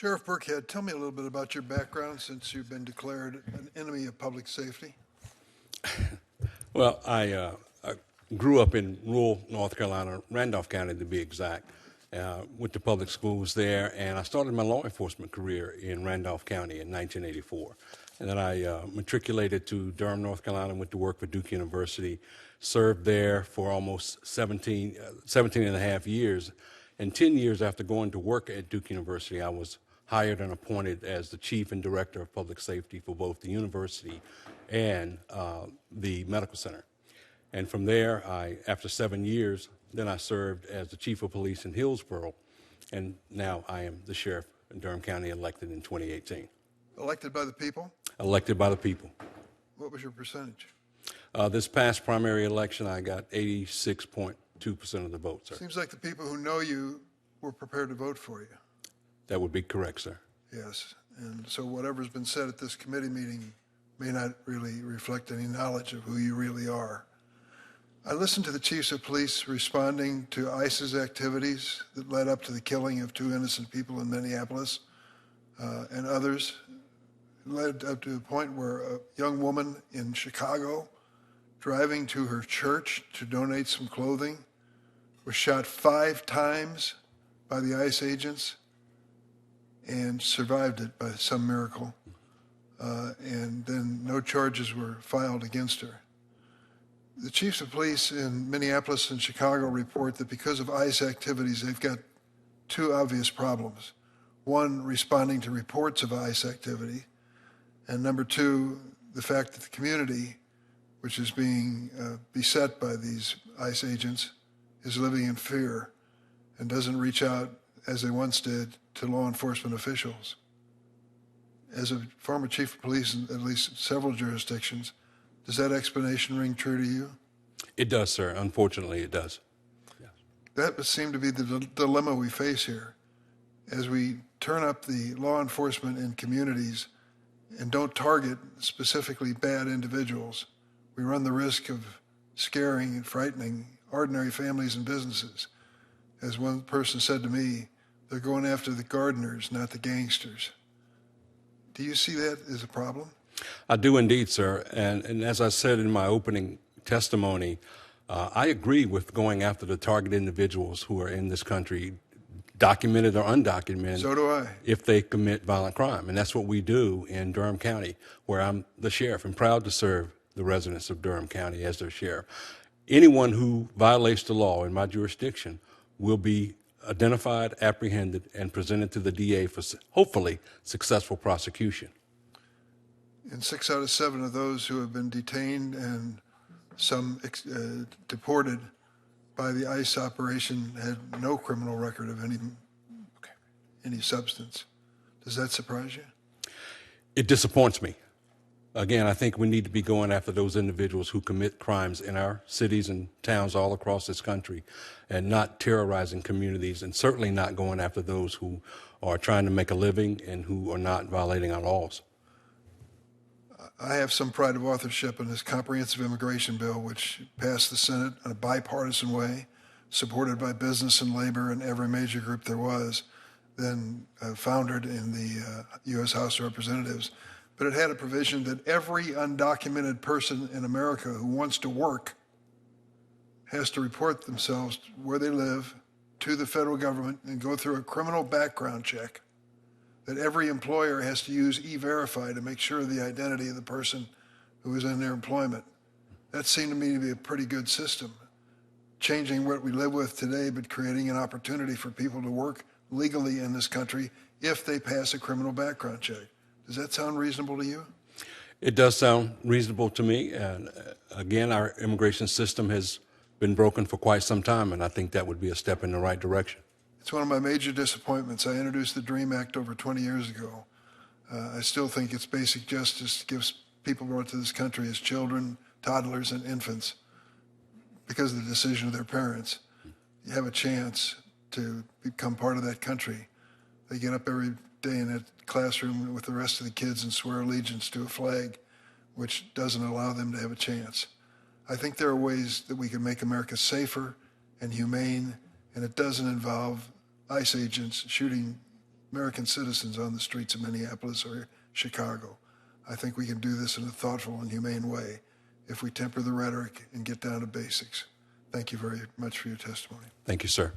Sheriff Birkhead, tell me a little bit about your background since you've been declared an enemy of public safety. Well, I grew up in rural North Carolina, Randolph County to be exact. Went to public schools there, and I started my law enforcement career in Randolph County in 1984. And then I matriculated to Durham, North Carolina, went to work for Duke University, served there for almost 17 and a half years. And 10 years after going to work at Duke University, I was hired and appointed as the chief and director of public safety for both the university and the medical center. And from there, after 7 years, then I served as the chief of police in Hillsborough, and now I am the sheriff in Durham County, elected in 2018. Elected by the people? Elected by the people. What was your percentage? This past primary election, I got 86.2% of the vote, sir. Seems like the people who know you were prepared to vote for you. That would be correct, sir. Yes, and so whatever's been said at this committee meeting may not really reflect any knowledge of who you really are. I listened to the chiefs of police responding to ICE's activities that led up to the killing of 2 innocent people in Minneapolis and others. It led up to a point where a young woman in Chicago, driving to her church to donate some clothing, was shot 5 times by the ICE agents and survived it by some miracle. And then no charges were filed against her. The chiefs of police in Minneapolis and Chicago report that because of ICE activities, they've got 2 obvious problems. One, responding to reports of ICE activity, and number 2, the fact that the community, which is being beset by these ICE agents, is living in fear and doesn't reach out as they once did to law enforcement officials. As a former chief of police in at least several jurisdictions, does that explanation ring true to you? It does, sir. Unfortunately, it does. Yes. That would seem to be the dilemma we face here. As we turn up the law enforcement in communities and don't target specifically bad individuals, we run the risk of scaring and frightening ordinary families and businesses. As one person said to me, they're going after the gardeners, not the gangsters. Do you see that as a problem? I do indeed, sir. And as I said in my opening testimony, I agree with going after the target individuals who are in this country, documented or undocumented. So do I. If they commit violent crime. And that's what we do in Durham County, where I'm the sheriff and proud to serve the residents of Durham County as their sheriff. Anyone who violates the law in my jurisdiction will be identified, apprehended, and presented to the DA for hopefully successful prosecution. And 6 out of 7 of those who have been detained and some deported by the ICE operation had no criminal record of any substance. Does that surprise you? It disappoints me. Again, I think we need to be going after those individuals who commit crimes in our cities and towns all across this country and not terrorizing communities, and certainly not going after those who are trying to make a living and who are not violating our laws. I have some pride of authorship in this comprehensive immigration bill, which passed the Senate in a bipartisan way, supported by business and labor and every major group there was, then foundered in the U.S. House of Representatives. But it had a provision that every undocumented person in America who wants to work has to report themselves where they live to the federal government and go through a criminal background check, that every employer has to use E-Verify to make sure of the identity of the person who is in their employment. That seemed to me to be a pretty good system, changing what we live with today, but creating an opportunity for people to work legally in this country if they pass a criminal background check. Does that sound reasonable to you? It does sound reasonable to me. And again, our immigration system has been broken for quite some time, and I think that would be a step in the right direction. It's one of my major disappointments. I introduced the DREAM Act over 20 years ago. I still think it's basic justice gives people brought to this country as children, toddlers, and infants, because of the decision of their parents, you have a chance to become part of that country. They get up every day in that classroom with the rest of the kids and swear allegiance to a flag, which doesn't allow them to have a chance. I think there are ways that we can make America safer and humane, and it doesn't involve ICE agents shooting American citizens on the streets of Minneapolis or Chicago. I think we can do this in a thoughtful and humane way if we temper the rhetoric and get down to basics. Thank you very much for your testimony. Thank you, sir.